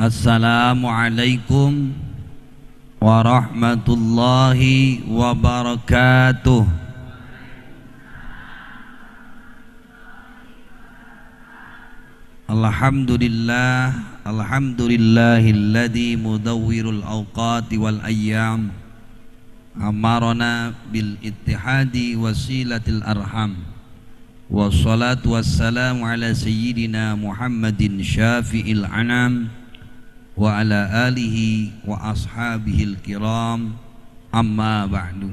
Assalamualaikum warahmatullahi wabarakatuh. Alhamdulillah, alhamdulillahilladzi mudawwirul awqati wal ayyam amarana bil ittihadi wasilatil arham. Wassalatu wassalamu ala sayyidina Muhammadin syafi'il anam wa ala alihi wa ashabihil kiram, amma ba'du.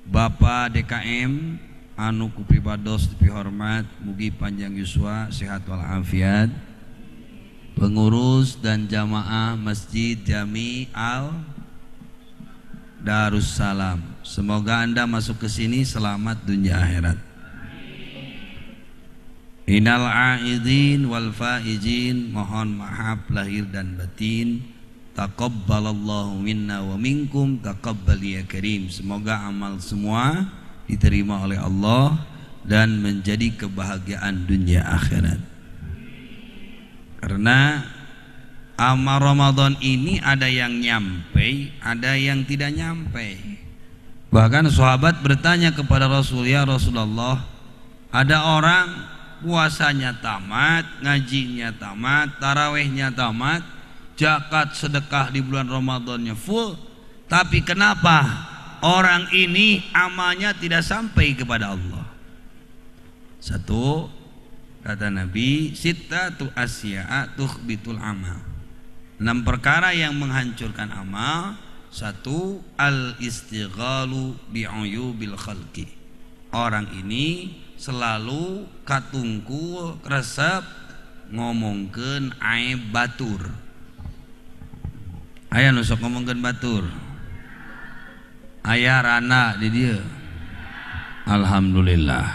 Bapak DKM anu ku pribados dipihormat, mugi panjang yuswa, sehat walafiat. Pengurus dan jamaah Masjid Jami Al Darussalam, semoga Anda masuk ke sini selamat dunia akhirat. Innal a'idin wal faizin, mohon maaf lahir dan batin. Taqabbalallahu minna wa minkum, taqabbal ya karim. Semoga amal semua diterima oleh Allah dan menjadi kebahagiaan dunia akhirat. Karena amal Ramadan ini ada yang nyampe, ada yang tidak nyampe. Bahkan sahabat bertanya kepada Rasul, ya Rasulullah, ada orang puasanya tamat, ngajinya tamat, tarawehnya tamat, zakat sedekah di bulan Ramadannya full, tapi kenapa orang ini amalnya tidak sampai kepada Allah? Satu, kata Nabi, sittatu asya'a tukhbitul amal. 6 perkara yang menghancurkan amal. Satu, al-istighalu bi'uyubil khalqi. Orang ini selalu katungkul resep ngomongkeun aib batur. Aya nu sok ngomongkeun batur. Aya rana di dieu. Alhamdulillah.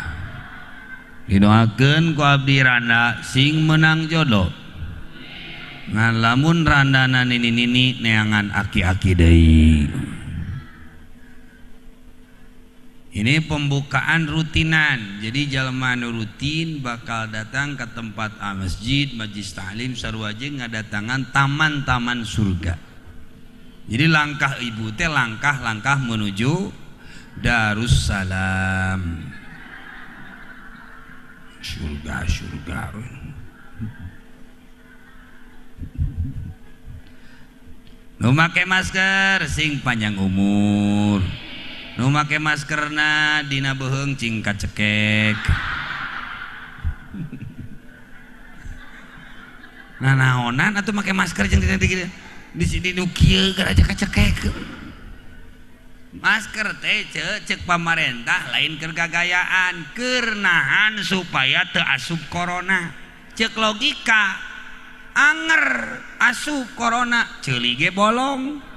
Didoakeun ku abdi rana sing menang jodoh. Ngan lamun randana nini-nini neangan aki-aki deui. Ini pembukaan rutinan. Jadi jalma anu rutin bakal datang ke tempat masjid, majlis ta'lim sarua jeung ngadatangan taman-taman surga. Jadi langkah ibu teh langkah-langkah menuju Darussalam. Surga. Nu make masker sing panjang umur. Nu make maskerna dina beuheung cing kacekek. Nah naonan atuh make masker jeung di sini nu kieu gara aja kacekek. Masker teh cek pamarentah lain keur gagayaan, keur nahan supaya teu asup corona. Cek logika anger asup corona ceuli ge bolong.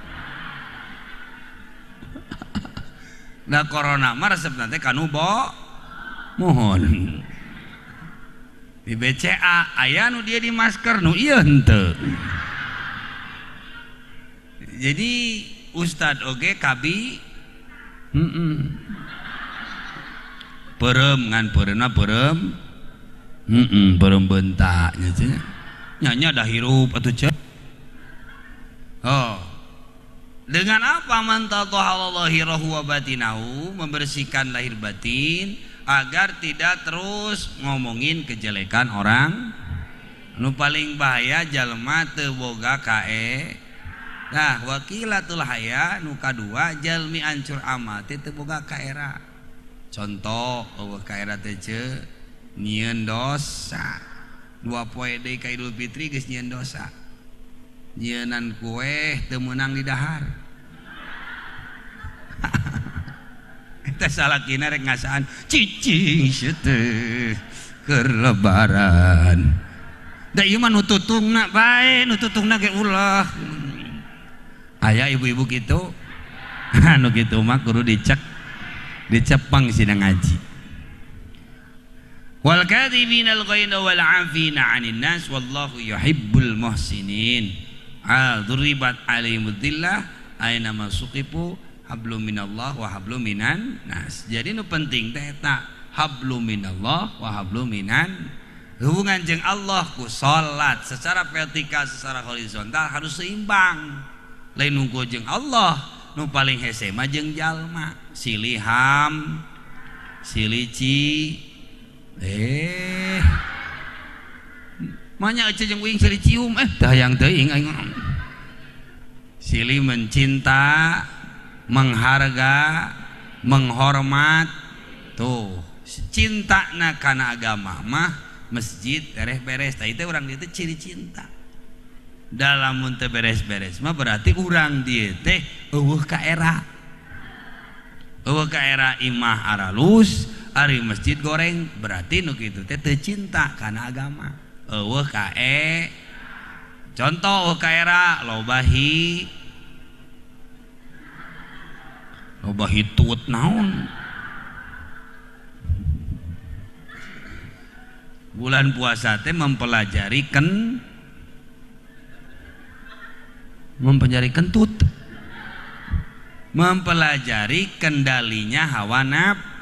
Nah corona mah resep nanti kanu mohon di BCA aya nu dia di masker nu ieu henteu. Jadi Ustad oge kabi perem ngan pereuna perem perem bentak nya dah hirup atuh cek. Oh, dengan apa mantadhahallahirahu wa batinahu, membersihkan lahir batin agar tidak terus ngomongin kejelekan orang. Nu paling bahaya jalma teu boga kae. Nah, wakilatul haya nu kadua jalmi ancur amal teh teu boga kaera. Contoh eueuh kaera teh nyieun dosa. 2 poe deui ka Idul Fitri geus nyieun dosa. Nyieunnan kue teu meunang di dahar. Eta salakina rek ngasaan cicing teh keur lebaran. Da ieu mah nu tutungna bae, nu tutungna ge ulah. Aya ibu-ibu kitu. Anu kitu mah kudu dicepang sina ngaji. Wal kadhibinal ghaidha wal 'afina 'anil nas wallahu yuhibbul muhsinin. Duribat alaihimud dhillah aina masuqifu hablum minallah wa hablum minan nas. Jadi nu penting teh eta hablum minallah wa hablum minan Hubungan jeung Allah ku salat secara vertikal secara horizontal harus seimbang. Lain nunggu jeung Allah nu paling hese mah jeung jalma. Siliham, silici. Manya aja jeung uing silicium tah hayang teuing aing. Silih mencinta, mengharga, menghormat. Tuh, cintana kana agama mah masjid beres-beres, tah itu orang dia teh ciri cinta. Dalam mun teu beres-beres mah berarti urang dieu teh eueuh ka era. Eueuh ka era imah aralus, ari masjid goreng, berarti nu kitu teh teu cinta kana agama. Eueuh ka contoh eueuh ka era lobahi tut naon. Bulan puasa teh mempelajari kentut, mempelajari kendalinya hawa nafsu.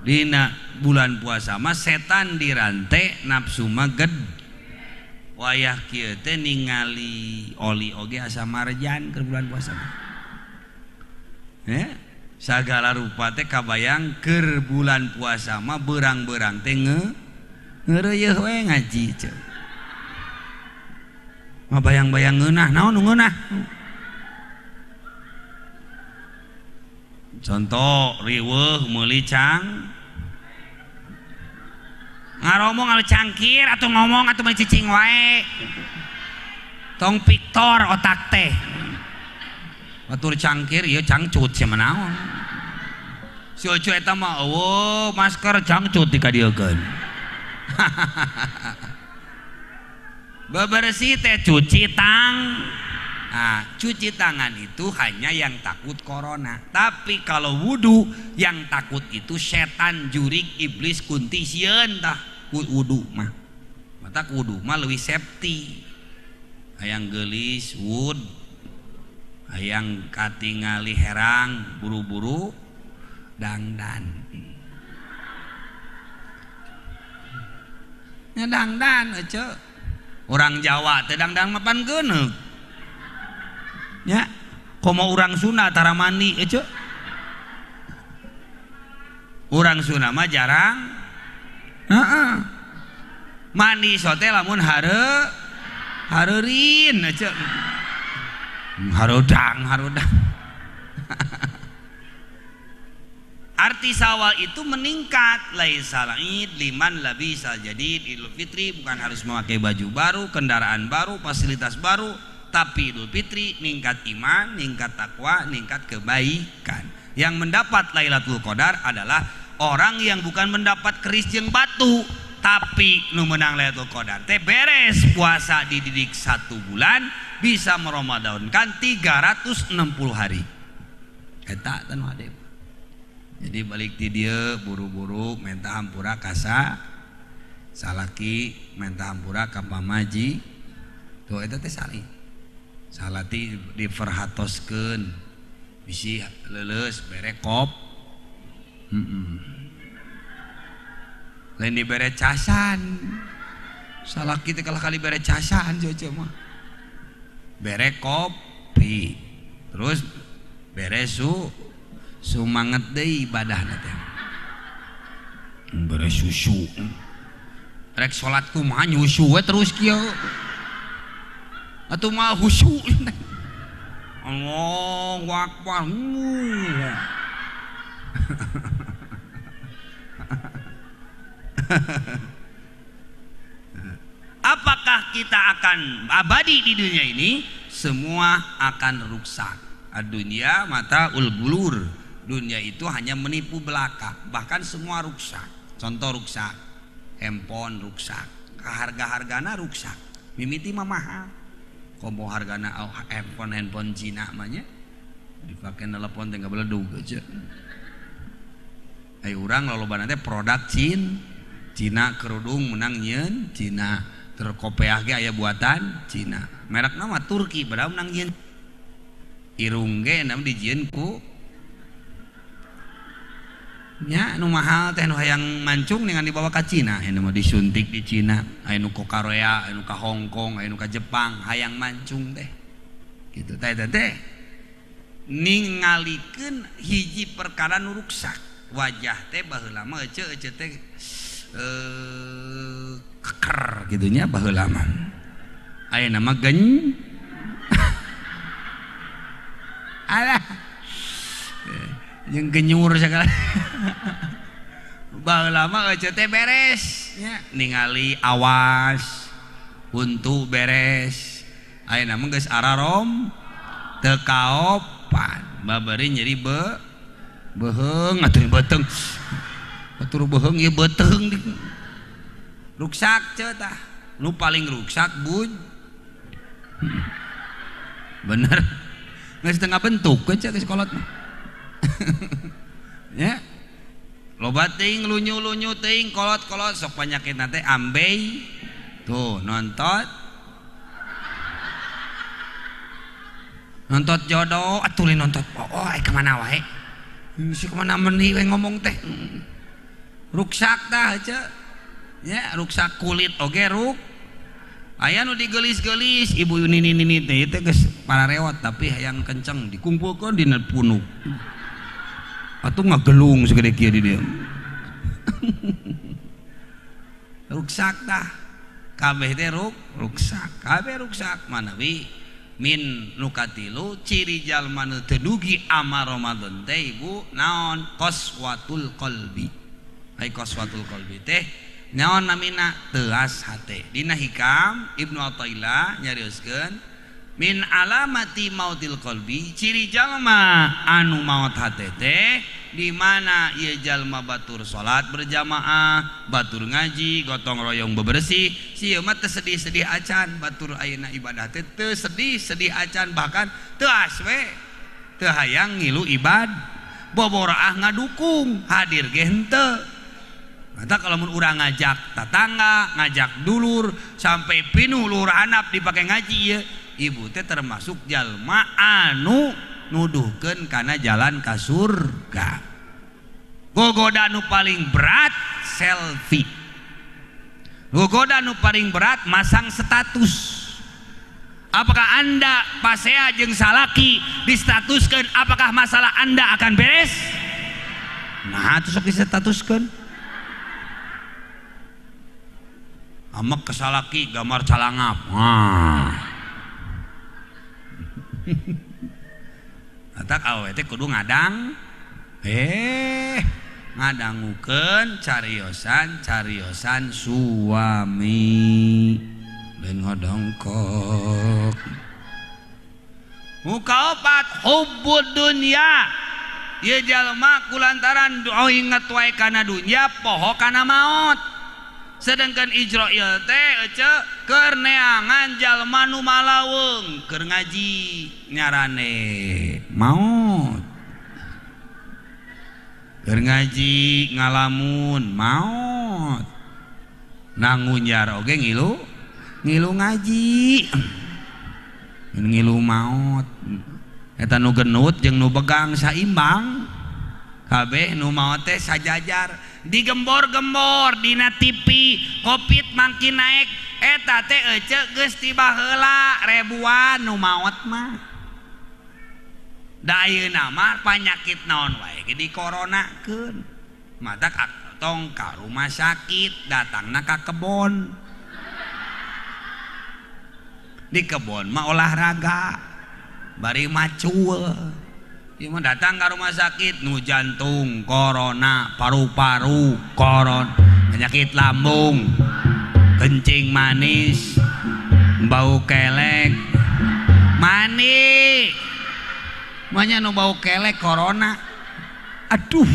Dina bulan puasa mah setan dirantai, nafsu mah ged. Wayah kieu teh ningali oli oge asa marjan ke bulan puasa mah. Sagala rupa teh kabayang keur bulan puasa mah beurang-beurang teh ngeureueuh we ngaji ce. Mah bayang-bayang ngeunah, naon nu ngeunah? Contoh riweuh meuli cang. Ngaromong anu cangkir atuh ngomong atuh mah cicing wae. Tong piktor otak teh. Batur cangkir ieu cangcut sia manaon. Si ojo eta mah eueuh masker cangcut dikadiekeun. Bebersih teh cuci cuci tangan itu hanya yang takut corona. Tapi kalau wudu yang takut itu setan, jurik, iblis, kunti, sieun tah wudu mah. Mata wudu mah leuwih safety. Hayang geulis wud, hayang katingali herang buru-buru dangdan. Dangdan aja. Orang Jawa teh dangdan mah pan geuneuk. Nya, komo urang Sunda tara mandi aja. Urang Sunda mah jarang. Mandi sote lamun hareurin aja. Harudang. Arti sawal itu meningkat. Laisal id liman labisa. Jadi Idul Fitri bukan harus memakai baju baru, kendaraan baru, fasilitas baru, tapi Idul Fitri ningkat iman, ningkat takwa, ningkat kebaikan. Yang mendapat Lailatul Qadar adalah orang yang bukan mendapat keris jeung batu, tapi nu menang Lailatul Qadar teh beres puasa dididik 1 bulan bisa meramadankan 360 hari. Eta teh nu hade. Jadi balik di dia buru-buru minta hampura kasa salaki minta hampura ka pamaji tuh eta teh salati diperhatoskeun bisi leuleus bere kop lain dibere casan salaki teh kali bere casan jojo mah bere kopi terus bere sumanget deui ibadahna teh. Bere susu. Rek salat kumaha nyusu we terus kieu. Atuh mah husu. Allahu Akbar. Apakah kita akan abadi di dunia ini? Semua akan rusak. Dunia mata ulgulur. Dunia itu hanya menipu belaka, bahkan semua rusak. Contoh rusak, handphone rusak, harga-hargana rusak. Mimiti mah mahal. Komo hargana handphone Cina mahnya dipakai telepon teh beledug aja. Ayo urang lolobana teh produk Cina kerudung menang nyeun Cina, terkopiah ge aya buatan Cina. Merek nama Turki padahal menang nyeun. Irung ge nam dijieun ku nya nu mahal teh nu hayang mancung dengan dibawa ka Cina, anu mah disuntik di Cina, aya nu ka Korea, aya nu ka Hong Kong, aya nu ka Jepang, hayang mancung teh. Gitu teh ningalikeun hiji perkara nu ruksak. Wajah teh baheula mah ece teh keker gitu nya baheula mah. Aya nama alah yang genyur segala baheula mah ece teh beres nya ningali awas untu beres ayeuna mah geus ararom teu kaopan babari nyeri beheung atuh beteung batur beheung ieu beteung ruksak ce tah nu paling ruksak buj bener geus tengah bentuk ce geus kolot ya loba teuing lunyu-lunyu teuing kolot-kolot sok panyakitna teh ambei tuh nontot jodoh atuh nontot oh kemana wae si kemana meni we ngomong teh ruksak tah ce ya ruksak kulit oge ruk aya nu digelis-gelis ibu nini teh geus pararewot tapi hayang kenceng dikumpulkeun dina punuk atuh ngagelung segede kieu di dieu ruksak tah kabeh teh ruksak kabeh ruksak manawi min nukatilu ciri jalma nu teu dugi amal Ramadan teh ibu naon qaswatul qalbi ai qaswatul qalbi teh naon namina teuas hate dina hikam Ibnu Athaillah nyarioskeun min alamati mautil qalbi ciri jalma anu maut hate teh di mana ieu jalma batur salat berjamaah batur ngaji gotong royong bebersih sieu mah teu sedih-sedih acan batur ayeuna ibadah teh teu sedih-sedih acan bahkan teu aswe teu hayang ngilu ibad boboraah ngadukung hadir ge henteu mata kalau mun urang ngajak tatangga ngajak dulur sampai pinuh lur handap dipake ngaji ieu ibu teh termasuk jalma anu nuduhkeun kana jalan ka surga. Gogoda nu paling berat selfie. Gogoda nu paling berat masang status. Apakah Anda pasea jeung salaki distatuskeun apakah masalah Anda akan beres? Nah, atuh sok distatuskeun. Amek ke salaki gambar calangap. Atak awewe teh kudu ngadang ngadangukeun cariosan suami ben ngadongkok muka opat hubbud dunya ieu jalma kulantaran inget wae kana dunya poho kana maot sedangkan Ijrail teh ece keur neangan jalma nu malaweung keur ngaji nyarane maot keur ngaji ngalamun maot nangunyar oge ngilu ngaji ngilu maot eta nu genut jeung nu begang saimbang kabeh nu maot teh sajajar digembor-gembor dina TV Covid makin naik eta teh ece geus tiba heula ribuan nu maot mah da ayeuna mah panyakit naon wae ge di coronakeun mata tong ka rumah sakit datangna ka kebon di kebon mah olahraga bari macul ieu mah datang ke rumah sakit nu jantung corona paru-paru koron penyakit lambung kencing manis bau kelek mani manya nu bau kelek corona aduh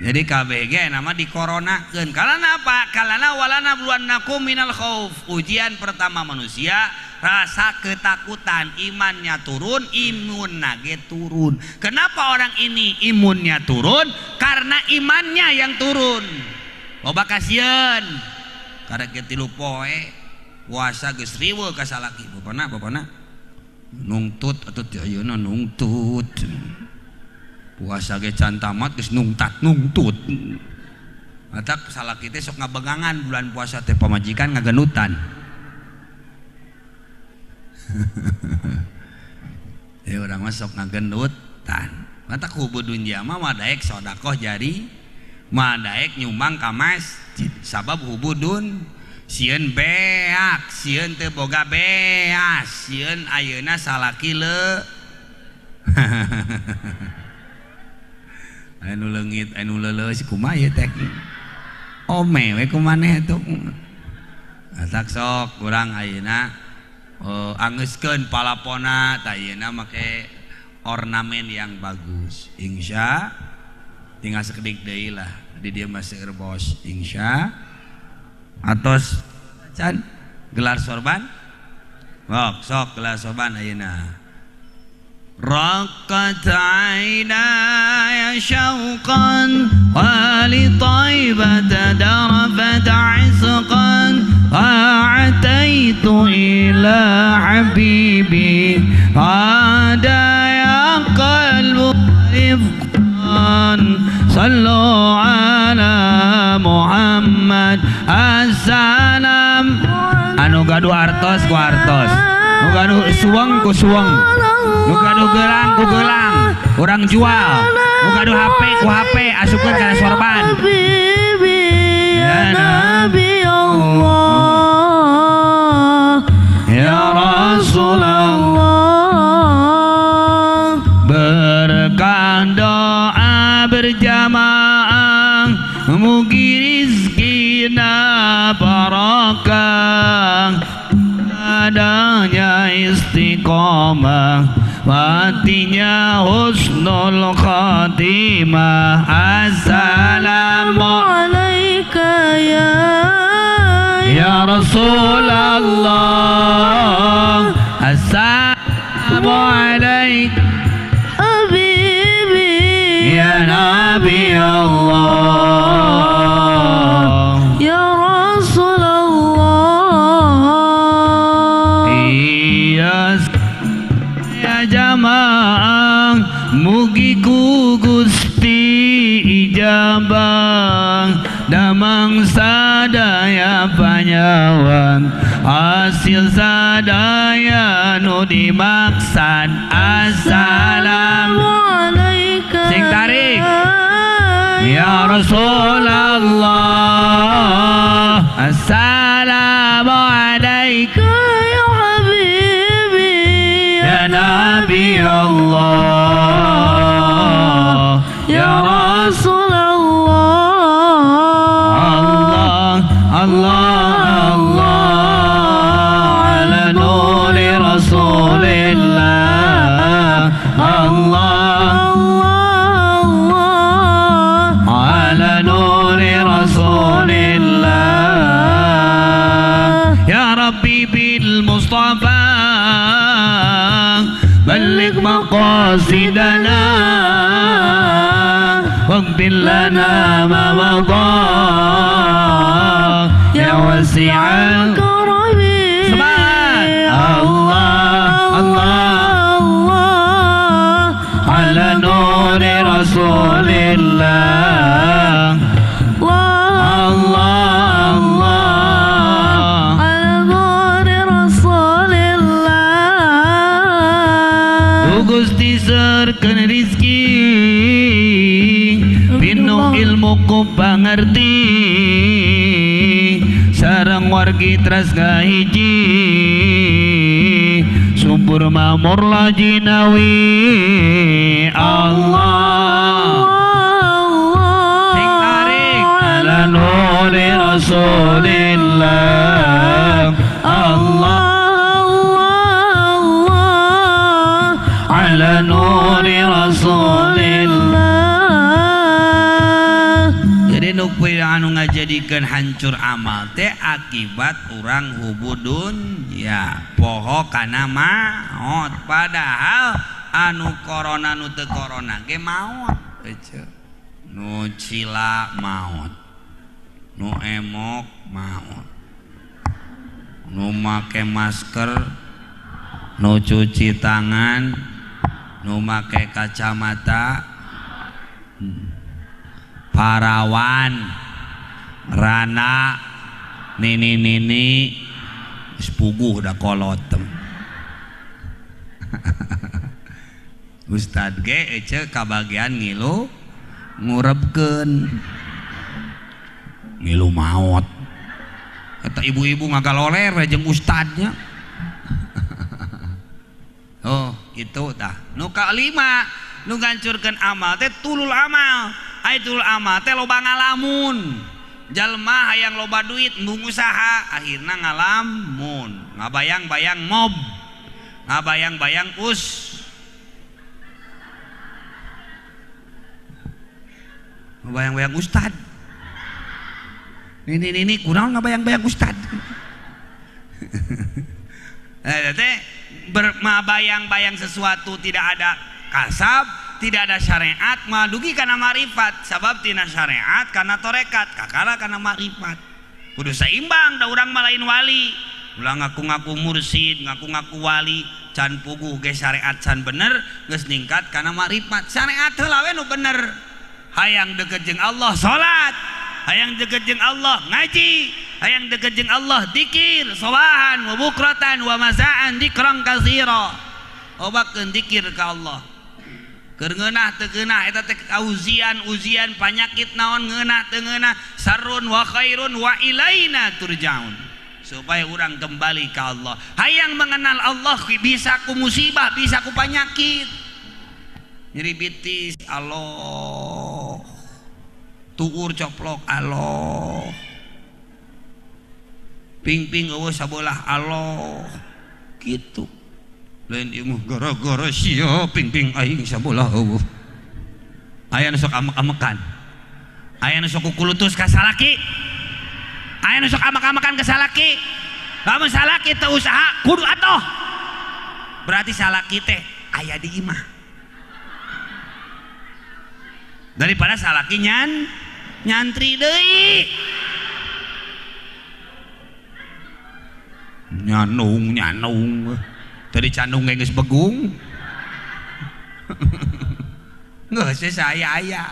jadi KBG nama di coronakeun kalana apa kalana walana bluannakum minal khauf ujian pertama manusia rasa ketakutan imannya turun imun nage turun kenapa orang ini imunnya turun karena imannya yang turun loba kasieun karek 3 poe puasa geus riweuh ka salaki bapana nungtut atuh teh ayeuna nungtut puasa ge can tamat geus nungtut matak salaki teh sok ngabegangan bulan puasa teh pamajikan ngagenutan ya urang mah sok ngagenutan matak hubudun jama madaek sodakoh jari madaek nyumbang ka masjid sabab hubudun sieun beak sieun teu boga beas sieun ayeuna salaki le anu leungit anu leuleus kumaha ieu teh ome we kumaneh tuh tak sok urang ayeuna angeuskeun palapona tah ayeuna make ornamen yang bagus insya tinggal sekedik deui lah di dieu mah seueur bos insya atos can gelar sorban sok gelar sorban ayeuna رقت عيناي شوقا ولطيبة درفت عسقا وأعتيت إلى حبيبي عاد يا قلب رفقا صلوا على محمد السلام anu gaduh artos ku artos nu gaduh suweng ku suweng nu gaduh gelang ku gelang urang jual nu gaduh HP ku HP asupkeun kana sorban ya Nabi Allah ya Rasulullah berkah doa berjamaah mugi rizkina barakah adanya istiqomah matinya husnul khatimah assalamualaikum ya Rasulullah assalamualaikum habibi ya Nabi Allah ya jamaah mugi ku Gusti ijabah damang sadaya panyawan hasil sadaya nu dimaksad assalamualaikum sing tarik ya Rasulullah assalamualaikum Nabi Allah ya Rasulullah Allah Allah ala nuri Rasulillah Allah Allah ala nuri Rasulillah ya Rabbi bil Mustafa بلغ مقاصدنا واغفر لنا ما مضى يا واسع الكرم الله الله على نور رسول الله Gusti serkeun rizki pinuh ilmu ku pangerti sareng wargi tras kahiji subur mamur lajinawi Allah sing tarik ala nuri Rasulillah Allah ala nuri Rasulillah. Jadi nu anu ngajadikeun hancur amal teh akibat urang hubudun ya poho kana maot padahal anu corona nu teu corona ge maot nu cila maot nu emok maot nu make masker nu cuci tangan nu make kacamata parawan rana nini sepuguh da kolot Ustad ge ece kabagian ngilu ngurebkeun ngilu maot eta ibu-ibu ngagaloler jeung ustadnya. Oh itu tah nu kalima nu ngancurkeun amal teh tulul amal. Ai tulul amal teh loba ngalamun. Jalma hayang loba duit embung usaha akhirna ngalamun ngabayang-bayang mob ngabayang-bayang ngabayang-bayang ustad ini kurang ngabayang-bayang ustad teh bermabayang-bayang sesuatu tidak ada kasab tidak ada syariat madugi karena marifat sabab tina syariat karena torekat kakala karena marifat kudu seimbang da urang malain wali ulah ngaku-ngaku mursid ngaku-ngaku wali can puguh ge syariat can bener geus ningkat karena marifat syariat heula we nu bener hayang deukeut jeung Allah salat hayang deukeut jeung Allah ngaji hayang deukeut jeung Allah dzikir sabahan wa bukratan wa masaan dzikran katsira obakeun dzikir ka Allah keur ngeunah teu geunah eta teh ujian panyakit naon ngeunah teu ngeunah sarun wa khairun wa ilaina turjaun supaya urang kembali ka Allah hayang mengenal Allah bisa ku musibah bisa ku panyakit nyeri bitis Allah tuur coplok Allah ping-ping eueuh sabelah Allah gitu lain ieu gara-gara sia ping-ping aing sabelah eueuh aya nu sok amek-amekan aya nu sok kukulutus ka salaki aya nu sok amek-amekan ka salaki lamun salaki teu usaha kudu atoh berarti salaki teh aya di imah daripada salaki nyantri deui nyanung tadi candung geus begung geus saya aya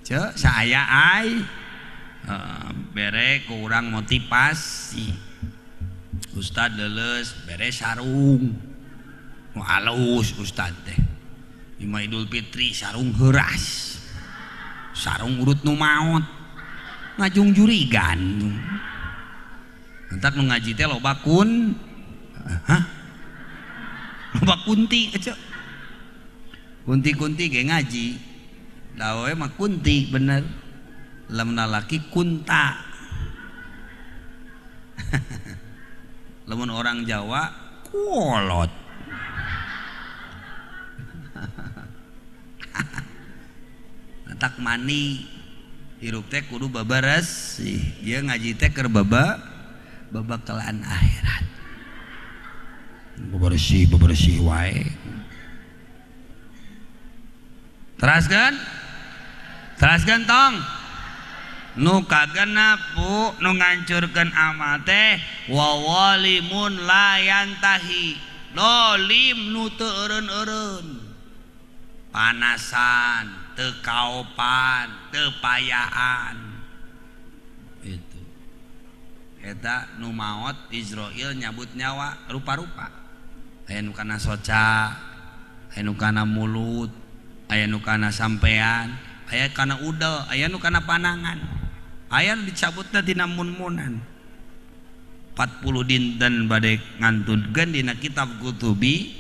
ceu saya ai bere ku urang motivasi ustad leuleus bere sarung nu halus ustad teh Ima Idul Fitri sarung heuras sarung urut nu maot ngajung jurigan entak nu ngaji teh loba loba kunti aja kunti ge ngaji dawe mah kunti bener lamun lalaki kunta lamun orang Jawa kolot tak mani hirup teh kudu babaras ieu ngaji teh keur babakalan akhirat bebersih wae teraskeun tong nu kagenep bu nu ngancurkeun amal teh wawalimun layantahi dolim nu teu eureun-eureun panasan teu kaopan teu payaan itu eta nu maot Israil nyabut nyawa rupa-rupa aya nu kana soca aya nu kana mulut aya nu kana sampean aya kana udel aya nu kana panangan aya nu dicabutna tina mun-munan 40 dinten bade ngantudkeun dina kitab kutubi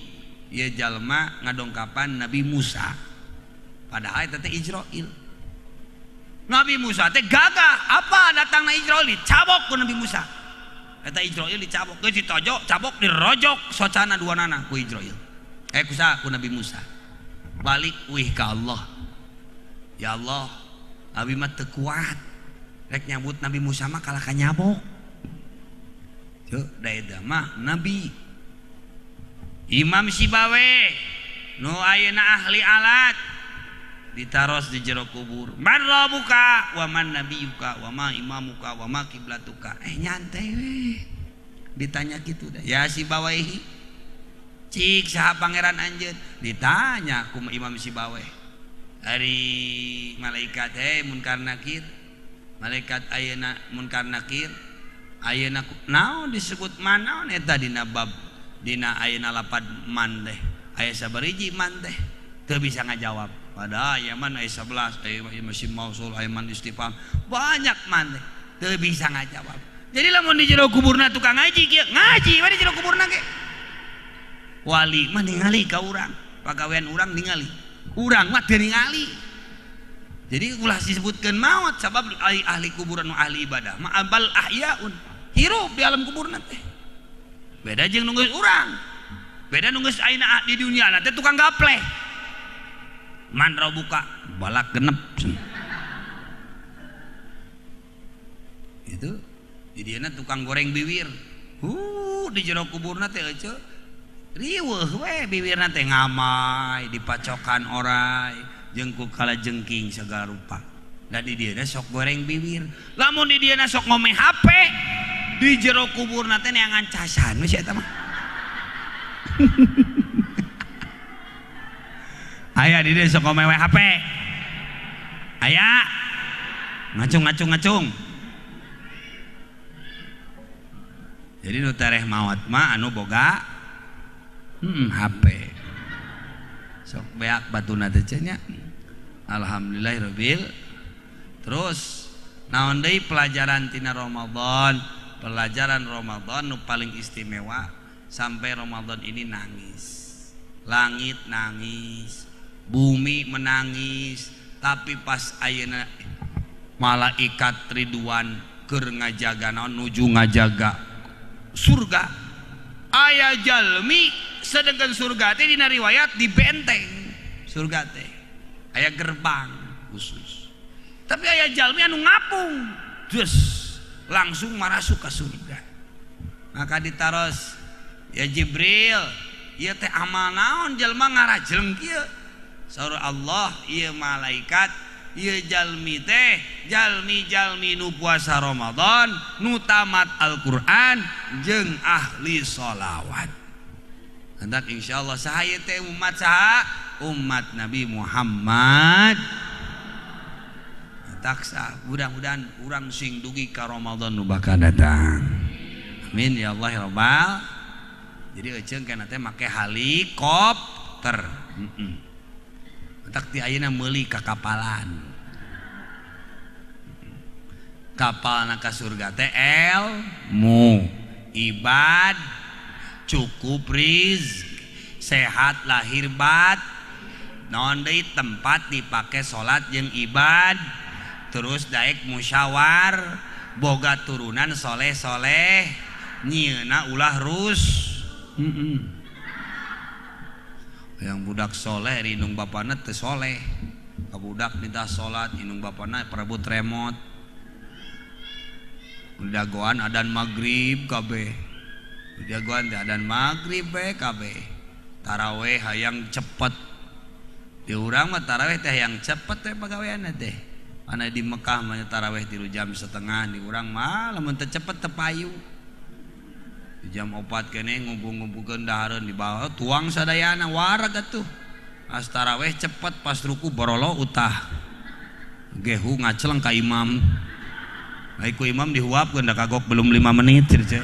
ieu jalma ngadongkapan Nabi Musa padahal eta teh Israil Nabi Musa teh gagah apa datangna Israil dicabok ku Nabi Musa eta Israil dicabok geus ditojok cabok dirojok socana duanana ku Israil kusaha ku Nabi Musa balik wih ka Allah ya Allah abi mah teu kuat rek nyambut Nabi Musa mah kalah ka nyabok teu da eta mah Nabi Imam Sibawe nu ayeuna ahli alat ditaros di jero kubur man rabbuka wa man nabiyuka wa ma imamuka wa ma kiblatuka nyantai we ditanya gitu dah ya Sibawaihi cik saha pangeran anjeun ditanya ku Imam Sibaweh Ari malaikat munkar nakir, malaikat ayeuna munkar nakir, ayeuna naon disebut man naon eta dina bab dina ayeuna lapad man teh aya sabariji man teh teu bisa ngajawab. Padahal aya man aya 11 aya masih mausul aya man istifham banyak man teh teu bisa ngajawab. Jadi lamun di jero kuburna tukang ngaji kieu ngaji we di jero kuburna ge wali mah ningali ka urang pagawean urang ningali urang mah teu ningali. Jadi ulah disebutkeun maot sabab ahli kuburan nu ahli ibadah ma bal ahyaun hirup di alam kuburna teh. Beda jeung nu geus urang. Beda nu geus ayeuna di dunia na teh tukang gapleh. Man buka balak genep. Itu di dieu tukang goreng bibir. Di jero kuburna teh euceul riweuh we bibirna teh ngamai dipacokan oray jeung ku kalajengking segala rupa. Da di dieu sok goreng bibir. Lamun di dieu sok ngome HP di jero kuburna teh neangan casan we eta mah. Aya di dieu sok ngome HP. Aya ngacung. Jadi nu tareh maot mah anu boga HP. Sok beak batuna teh nya. Alhamdulillahirabbil. Terus naon deui pelajaran tina Ramadan? Pelajaran Ramadan nu paling istimewa sampai Ramadan ini nangis. Langit nangis, bumi menangis, tapi pas ayeuna malaikat Ridwan keur ngajaga naon nuju ngajaga surga. Aya jalmi sedangkan surga teh dina riwayat di benteng surga teh aya gerbang khusus. Tapi aya jalmi anu ngapung just langsung marasuk ke surga. Maka ditaros ya Jibril, ieu teh amal naon jelema ngarajleng kieu? Saur Allah, ieu malaikat, ieu jalmi teh jalmi-jalmi nu puasa Ramadan, nu tamat Al-Qur'an jeung ahli sholawat. Hendak insyaallah sahaya teh umat saha? Umat Nabi Muhammad. Taksa mudah-mudahan urang sing dugi ka Ramadan nu bakal datang. Amin ya Allah ya Rabbal. Jadi euceung kana teh make helikopter. Tak ti ayeuna meuli ka kapalan. Kapalna ka surga teh ilmu, ibad, cukup rizki, sehat lahir bat, naon deui tempat dipake salat jeung ibad, terus daek musyawar, boga turunan soleh-soleh, nyieuna ulah rus. Yang budak soleh rinung bapana teu soleh, kabudak minta salat inung bapana perebut remote, dagoan adan maghrib kabeh, dagoan teh adan maghrib we kabeh, taraweh hayang cepet, di urang mah taraweh teh hayang cepet teh pagaweanna teh, ana di Mekah mah taraweh 3 jam setengah, di urang mah lamun teu cepet teu payu. Jam 4 kene ngumpul-ngumpulkeun dahareun di bawah tuang sadayana warag atuh. As taraweh cepet pas ruku borolo utah. Gehu ngaceleng ka imam. Ai ku imam dihuapkeun da kagok belum 5 menit cenah.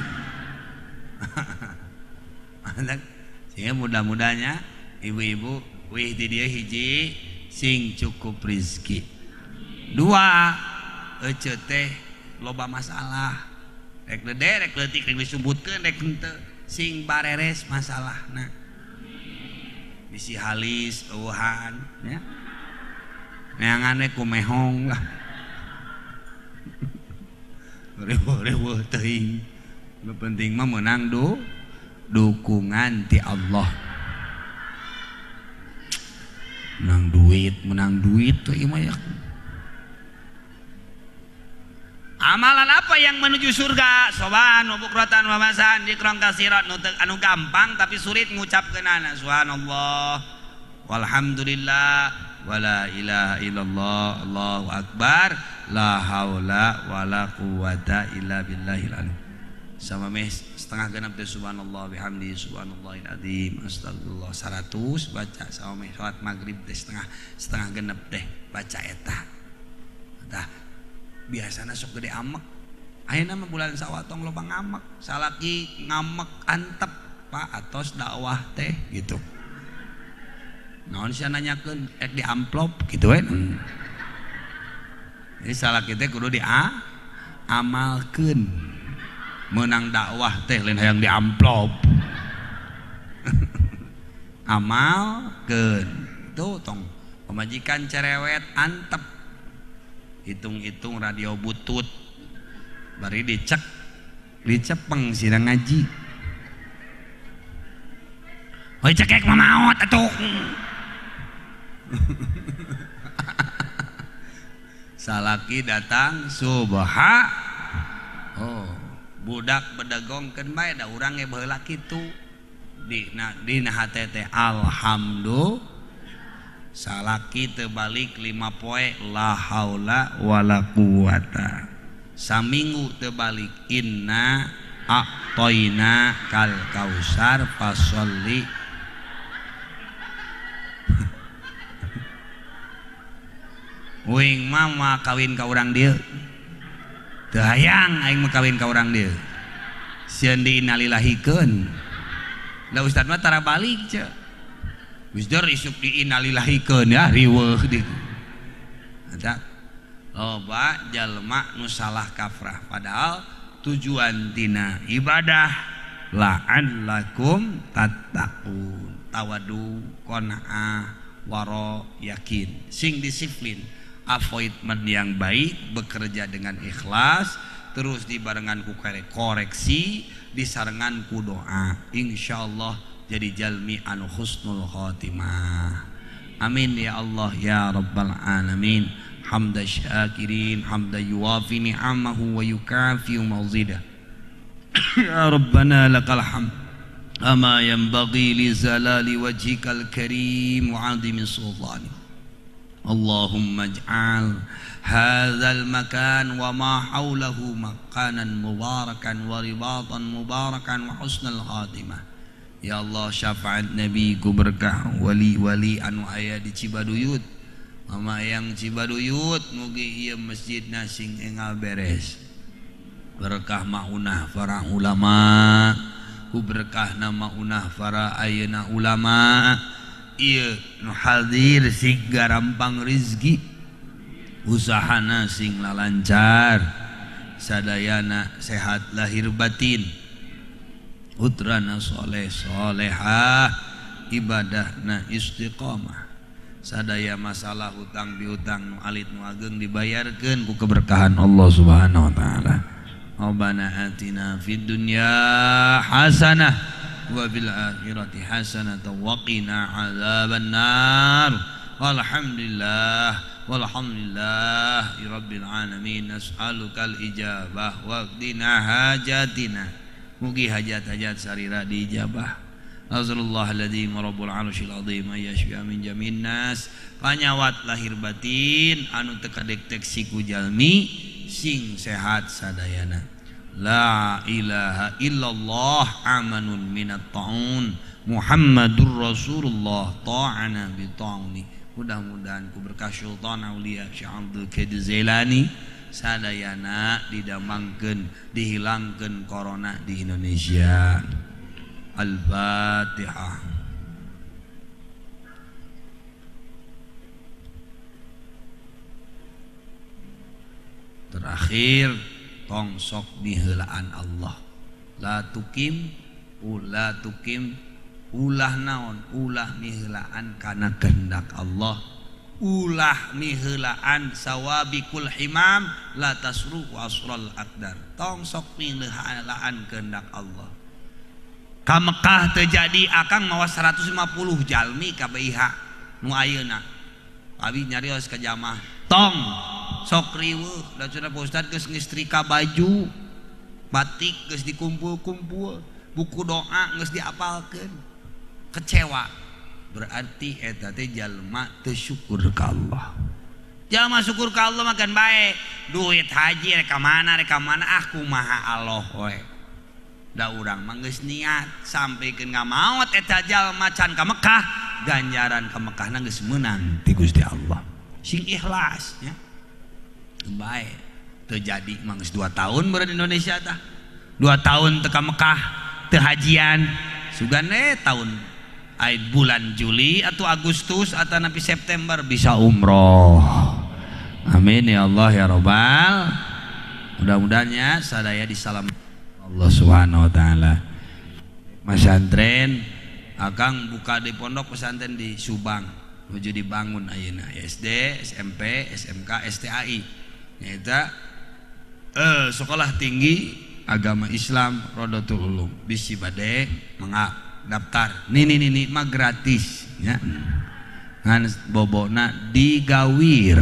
Sehingga mudah-mudahnya ibu-ibu wih di dia hiji sing cukup rizki. 2 euceut teh loba masalah. Rek leutik rek disebutkeun rek henteu sing bareres masalahna. Bisi halis eueuhan nya. Neangan we kumehong lah. Reueuh teuing. Nu penting mah meunang dukungan ti Allah. Menang duit tuh ieu mah ya. Amalan apa yang menuju surga? Subhan wa bukratan wa masan dikron kasirat anu gampang tapi sulit ngucapkeunana. Subhanallah walhamdulillah wala ilaha illallah Allahu akbar la haula wala quwata illa billahil azim. sama meh setengah genep teh subhanallah bihamdi subhanallahil azim astagfirullah 100 baca sama meh salat maghrib teh setengah genep teh baca eta tah biasana sok gede amek ayeuna mah bulan sawatong loba ngamek salaki ngamek antep Pak atos dakwah teh gitu naon sia nanyakeun di amplop gitu we jadi salaki teh kudu amalkeun menang dakwah teh lain hayang di amplop amalkeun tuh tong pemajikan cerewet antep hitung-hitung radio butut bari dicepeng sira ngaji oi cekek mamaot atuh salaki datang budak bedagongkeun bae da urang ge baheula kitu dina hate teh alhamdulillah salaki teu balik 5 poe la haula wala quwata saminggu teu balik inna a'toina kal kausar fasholli uing mama kawin ka urang dieu teu hayang aing mah kawin ka urang dieu sieun diinalilahikeun da ustad mah tara balik ce wisdor isuk diinalilahikeun ya riweuh di ada loba jalma nu salah kafrah padahal tujuan tina ibadah la'allakum tattaqun tawadu qanaah waro yakin sing disiplin appointment yang baik bekerja dengan ikhlas terus dibarengan ku koreksi disarengan ku doa insyaallah jadi jalmi anu husnul khotimah amin ya Allah ya rabbal alamin hamda syakirin hamda yuwafi ni'amahu wa yukafi mazidah ya rabbana lakal hamd ama yanbaghi li zalali wajhikal karim wa 'azimi sultanik Allahumma ij'al hadzal makan wa ma haulahu makanan mubarakan wa ribatan mubarakan wa husnul khatimah ya Allah syafaat nabi ku berkah wali-wali anu aya di Cibaduyut mama yang Cibaduyut mugi ieu masjidna sing engal beres berkah maunah para ulama ku berkah nama unah para ayeuna ulama ieu nu hadir sing garampang rezeki usahana sing lalancar sadayana sehat lahir batin putrana soleh solehah ibadahna istiqomah sadaya masalah hutang piutang nu alit nu ageng dibayarkeun ku keberkahan Allah Subhanahu wa taala Rabbana atina fid dunya hasanah wa bil akhirati hasanatan wa qina adzaban nar walhamdulillah rabbil alamin nas'alukal ijabah wa qina hajatina mugi hajat-hajat sarira diijabah Rasulullah alladzi rabbul arsyil azim ayyashfi min jamin nas panyawat lahir batin anu teu kadeteksi ku jalmi sing sehat sadayana la ilaha illallah amanun minat ta'un Muhammadur Rasulullah ta'ana bi ta'uni mudah-mudahan ku berkah sultan aulia Syekh Abdul Qadir Jailani sadayana didamangkeun dihilangkeun corona di Indonesia. Al-Fatihah. Terakhir tong sok diheulaan Allah. La tukim ulah naon ulah miheulaan kana kehendak Allah. Ulah miheulaan sawabikul himam la tasru wasral aqdar. Tong sok miheulaan kehendak Allah. Ka Mekah terjadi akang mawa 150 jalmi ka BIH nu ayeuna. Abi nyarios ka jamaah. Tong sok riweuh da cenah Pak Ustad geus ngistrika baju batik geus dikumpul-kumpul buku doa geus diapalkeun kecewa berarti eta teh jalma teu syukur ka Allah. Jalma syukur ka Allah makan bae duit haji rek ka mana ah kumaha Allah we da urang mah geus niat sampikeun ngamaot eta jalma can ka Mekah ganjaran ka Mekahna geus meunang ti Gusti Allah sing ikhlas nya bae teu jadi mah geus 2 tahun beureun Indonesia tah 2 tahun teu ka Mekah teu hajian sugane tahun ait bulan Juli atau Agustus atau napi September bisa umroh. Amin ya Allah ya Rabbal. Mudah-mudahannya sadaya disalam Allah Subhanahu wa taala. Pesantren akang buka di pondok pesantren di Subang menuju dibangun ayeuna SD, SMP, SMK, STAI. Eta sekolah tinggi agama Islam Rodotul Ulum bisi bade mangga daftar. Ini mah gratis nya. Ngan bobona digawir.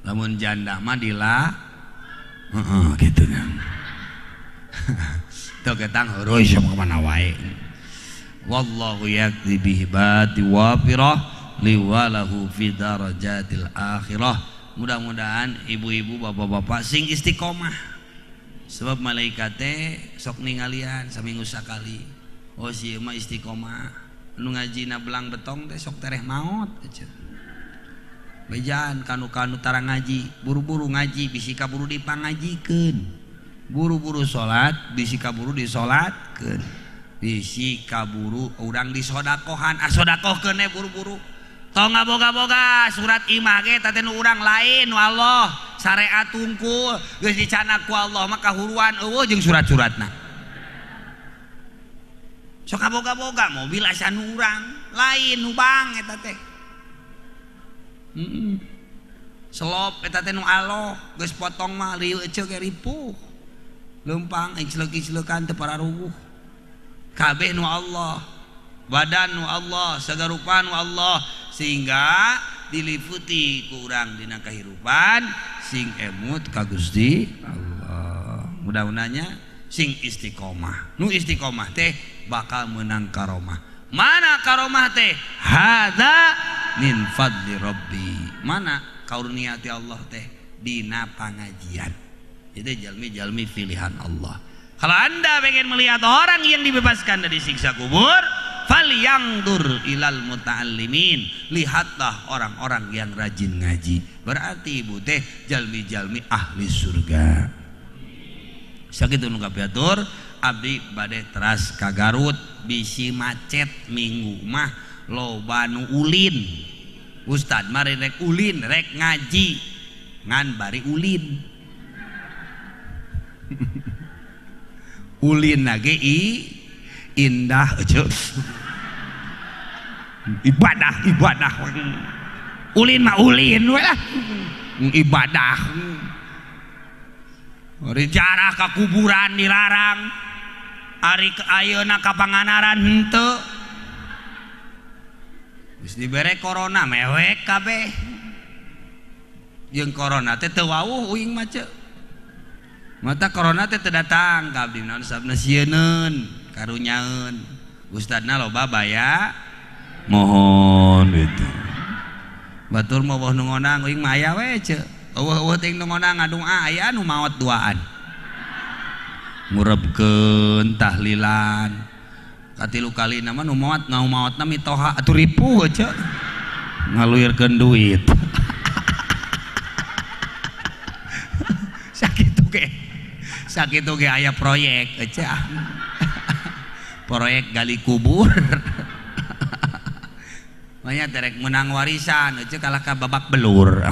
Lamun janda mah dila gitu kan. Tuh ketang heureus sama kemana wae. Wallahu yakti bihibati wafirah liwalahu fi darajatil akhirah. Mudah-mudahan ibu-ibu bapak-bapak sing istiqomah. Sebab malaikat teh sok ningalian saminggu sakali. Oh si mah istiqomah. Nu ngajina belang betong teh sok tereh maot aja. Bejan kanu-kanu tara ngaji, buru-buru ngaji bisi kaburu dipangajikeun. Buru-buru salat bisi kaburu disolatkeun. Bisi kaburu urang disodakohan, sodakohkeun buru-buru. Tong ngaboga-boga surat imah ge teh nu urang lain nu Allah, syariat tungkul geus dicanak ku Allah mah kahuruan eueuh jeung surat-suratna. Sok kaboga-boga mobil asa nu urang lain nu bang eta teh. Selop eta teh nu Allah geus potong mah lieu eceuk ge ripuh. Leumpang icleuk-icleukan teu pararuguh. Kabeh nu Allah. Badan nu Allah, sagarupa nu Allah sehingga diliputi ku urang dina kahirupan sing emut ka Gusti Allah. Mudah-mudahannya sing istiqomah. Nu istiqomah teh bakal menang karomah. Mana karomah teh? Hadza min fadli Rabbi. Mana karunia ti Allah teh? Dina pangajian. Itu jalmi-jalmi pilihan Allah. Kalau Anda pengen melihat orang yang dibebaskan dari siksa kubur, falyangdur ilal muta'allimin. Lihatlah orang-orang yang rajin ngaji. Berarti ibu teh jalmi-jalmi ahli surga. Sakitu nu kapiatur abdi bade teras ka Garut bisi macet minggu mah loba nu ulin. Ustad mari rek ulin rek ngaji ngan bari ulin. Ulin lagi indah aja. Ibadah ulin mah ulin we lah ibadah. Ari jarah ka kuburan dilarang, ari ke ayeuna ka panganaran henteu. Geus dibere corona mewek kabeh. Jeung corona teh teu wawuh uing mah ceuk. Mata corona teh teu datang ka abdi naon sabna sieunneun, karunyaeun. Ustadna loba baya mohon gitu. Batur mah weuh nu ngonang uing mah aya we ceuk. Eueuh-eueuh teh nu ngonang ngadua aya nu maot duaan. Ngurebkeun tahlilan. Katilu kalina mah nu maotna mitoha atuh ripuh ceuk. Ngaluirkeun duit. Sakitu ge aya proyek ecah. Proyek gali kubur. Manya terek menang warisan ecah kalah ka babak belur.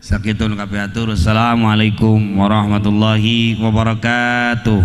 Sakitu nu kapiatur. Assalamualaikum warahmatullahi wabarakatuh.